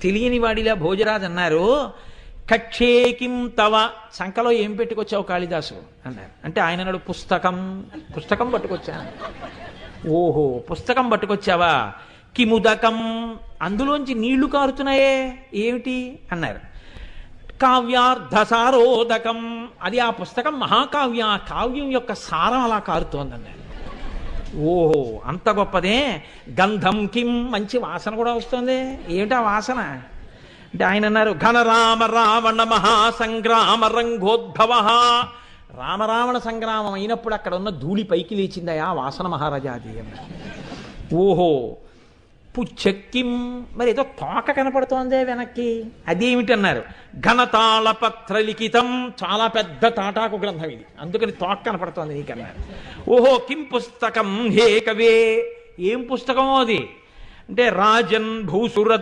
తెలియని వాడిలా భోజరాజు అన్నారు, కక్షేకిం తవ, సంకలో ఏం పెట్టుకొచ్చావు కాళిదాసు అన్నారు. అంటే ఆయన అన్నాడు, పుస్తకం పట్టుకొచ్చాను. ఓహో, పుస్తకం పట్టుకొచ్చావా? కిముదకం, అందులోంచి నీళ్లు కారుతున్నాయే ఏమిటి అన్నారు. కావ్యార్థసారోదకం, అది ఆ పుస్తకం మహాకావ్య, కావ్యం యొక్క సారం అలా కారుతోందన్నారు. ఓహో, అంత గొప్పదే. గంధం కిం, మంచి వాసన కూడా వస్తుంది, ఏమిటా వాసన అంటే ఆయన అన్నారు, ఘనరామ రావణ మహాసంగ్రామ రంగోద్భవ, రామరావణ సంగ్రామం అయినప్పుడు అక్కడ ఉన్న ధూళి పైకి లేచిందయా వాసన మహారాజాది అన్నారు. ఓహో, పుచ్చక్కిం, మరి ఏదో తోక కనపడుతోందే వెనక్కి, అదేమిటన్నారు. ఘనతాళపత్ర లిఖితం, చాలా పెద్ద తాటాకు గ్రంథం ఇది, అందుకని తోక కనపడుతోంది నీకన్నారు. ఓహో, కిం పుస్తకం హే కవే, ఏం పుస్తకమో అది అంటే రాజన్ భూసుర